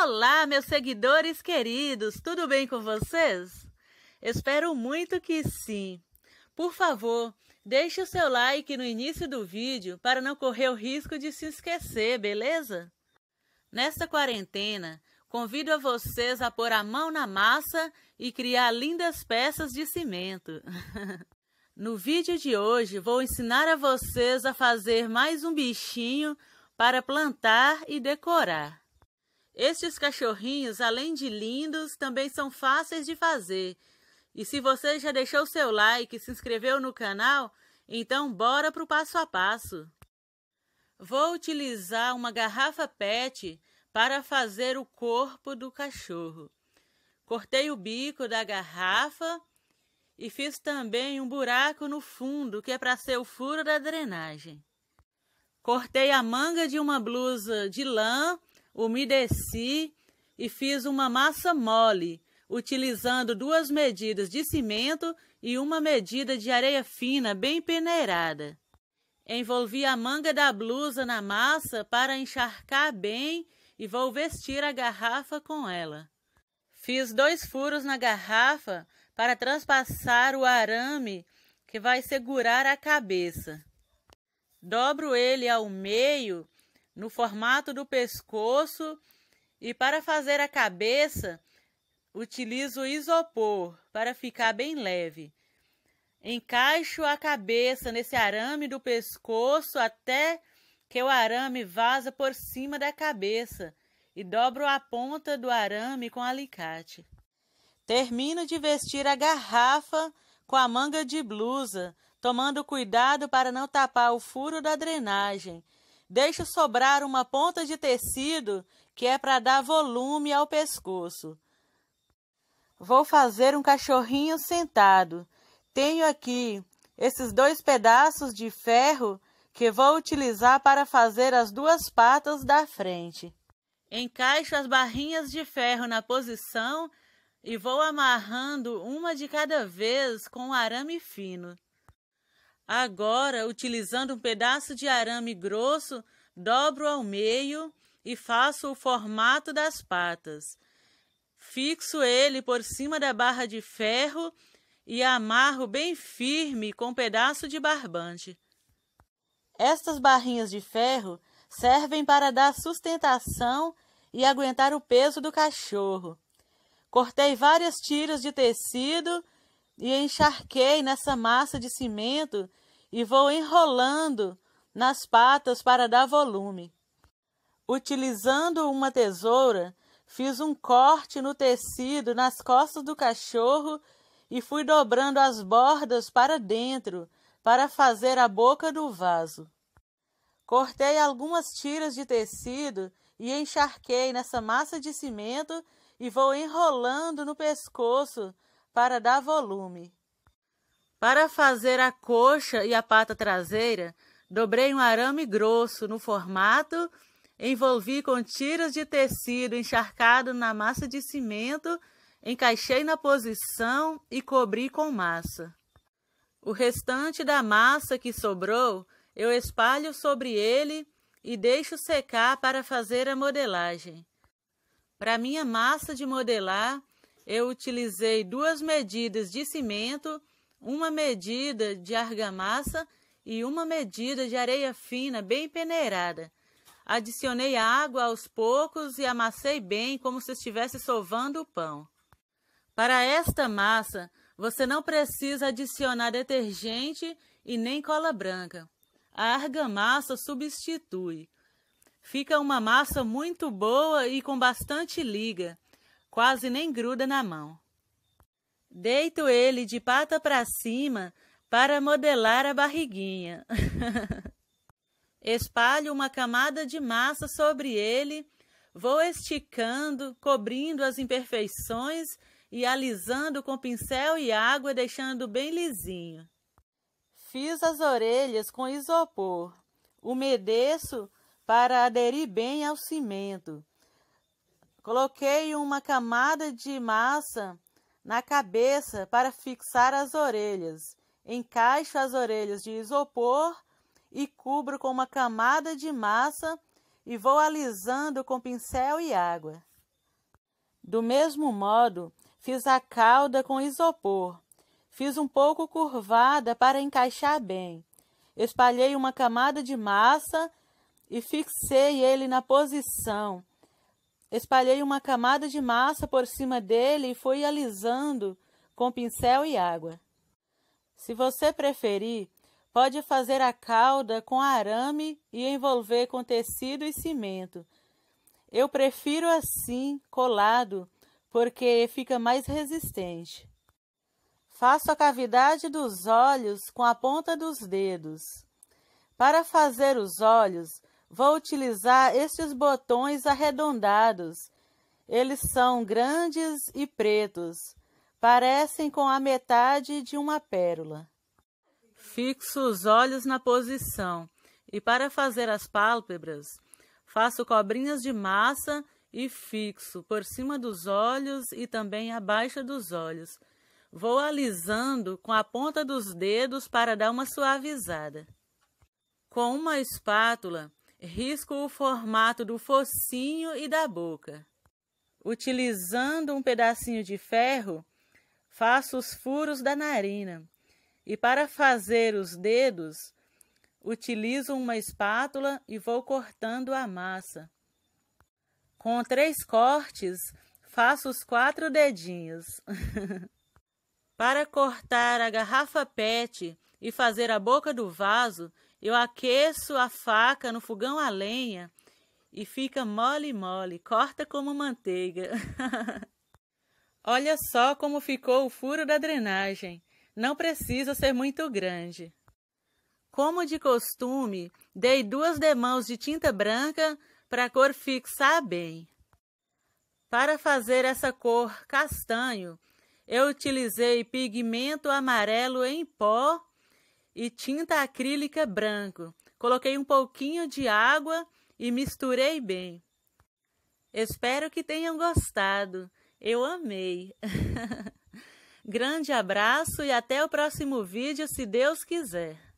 Olá, meus seguidores queridos, tudo bem com vocês? Espero muito que sim. Por favor, deixe o seu like no início do vídeo para não correr o risco de se esquecer, beleza? Nesta quarentena, convido a vocês a pôr a mão na massa e criar lindas peças de cimento. No vídeo de hoje, vou ensinar a vocês a fazer mais um bichinho para plantar e decorar. Estes cachorrinhos, além de lindos, também são fáceis de fazer. E se você já deixou seu like e se inscreveu no canal, então bora para o passo a passo. Vou utilizar uma garrafa PET para fazer o corpo do cachorro. Cortei o bico da garrafa e fiz também um buraco no fundo, que é para ser o furo da drenagem. Cortei a manga de uma blusa de lã, umedeci e fiz uma massa mole, utilizando 2 medidas de cimento e 1 medida de areia fina bem peneirada. Envolvi a manga da blusa na massa para encharcar bem e vou vestir a garrafa com ela. Fiz 2 furos na garrafa para transpassar o arame que vai segurar a cabeça. Dobro ele ao meio, no formato do pescoço, e para fazer a cabeça, utilizo isopor para ficar bem leve. Encaixo a cabeça nesse arame do pescoço até que o arame vaza por cima da cabeça e dobro a ponta do arame com alicate. Termino de vestir a garrafa com a manga de blusa, tomando cuidado para não tapar o furo da drenagem. Deixo sobrar uma ponta de tecido que é para dar volume ao pescoço. Vou fazer um cachorrinho sentado. Tenho aqui esses 2 pedaços de ferro que vou utilizar para fazer as 2 patas da frente. Encaixo as barrinhas de ferro na posição e vou amarrando uma de cada vez com arame fino. Agora, utilizando um pedaço de arame grosso, dobro ao meio e faço o formato das patas. Fixo ele por cima da barra de ferro e amarro bem firme com um pedaço de barbante. Estas barrinhas de ferro servem para dar sustentação e aguentar o peso do cachorro. Cortei várias tiras de tecido e encharquei nessa massa de cimento e vou enrolando nas patas para dar volume. Utilizando uma tesoura, fiz um corte no tecido nas costas do cachorro e fui dobrando as bordas para dentro para fazer a boca do vaso. Cortei algumas tiras de tecido e encharquei nessa massa de cimento e vou enrolando no pescoço para dar volume. Para fazer a coxa e a pata traseira, dobrei um arame grosso no formato, envolvi com tiras de tecido encharcado na massa de cimento, encaixei na posição e cobri com massa. O restante da massa que sobrou, eu espalho sobre ele e deixo secar para fazer a modelagem. Para minha massa de modelar, eu utilizei 2 medidas de cimento, 1 medida de argamassa e 1 medida de areia fina bem peneirada. Adicionei água aos poucos e amassei bem como se estivesse sovando o pão. Para esta massa, você não precisa adicionar detergente e nem cola branca. A argamassa substitui. Fica uma massa muito boa e com bastante liga, quase nem gruda na mão. Deito ele de pata para cima para modelar a barriguinha. Espalho uma camada de massa sobre ele, vou esticando, cobrindo as imperfeições e alisando com pincel e água, deixando bem lisinho. Fiz as orelhas com isopor, umedeço para aderir bem ao cimento. Coloquei uma camada de massa na cabeça para fixar as orelhas. Encaixo as orelhas de isopor e cubro com uma camada de massa e vou alisando com pincel e água. Do mesmo modo, fiz a cauda com isopor. Fiz um pouco curvada para encaixar bem. Espalhei uma camada de massa e fixei ele na posição. Espalhei uma camada de massa por cima dele e fui alisando com pincel e água. Se você preferir, pode fazer a cauda com arame e envolver com tecido e cimento. Eu prefiro assim, colado, porque fica mais resistente. Faço a cavidade dos olhos com a ponta dos dedos. Para fazer os olhos, vou utilizar estes botões arredondados. Eles são grandes e pretos. Parecem com a metade de uma pérola. Fixo os olhos na posição e para fazer as pálpebras, faço cobrinhas de massa e fixo por cima dos olhos e também abaixo dos olhos. Vou alisando com a ponta dos dedos para dar uma suavizada. Com uma espátula, risco o formato do focinho e da boca. Utilizando um pedacinho de ferro, faço os furos da narina. E para fazer os dedos, utilizo uma espátula e vou cortando a massa. Com 3 cortes, faço os 4 dedinhos. Para cortar a garrafa PET e fazer a boca do vaso, eu aqueço a faca no fogão a lenha e fica mole, corta como manteiga. Olha só como ficou o furo da drenagem. Não precisa ser muito grande. Como de costume, dei 2 demãos de tinta branca para a cor fixar bem. Para fazer essa cor castanho, eu utilizei pigmento amarelo em pó e tinta acrílica branco. Coloquei um pouquinho de água e misturei bem. Espero que tenham gostado. Eu amei. Grande abraço e até o próximo vídeo, se Deus quiser.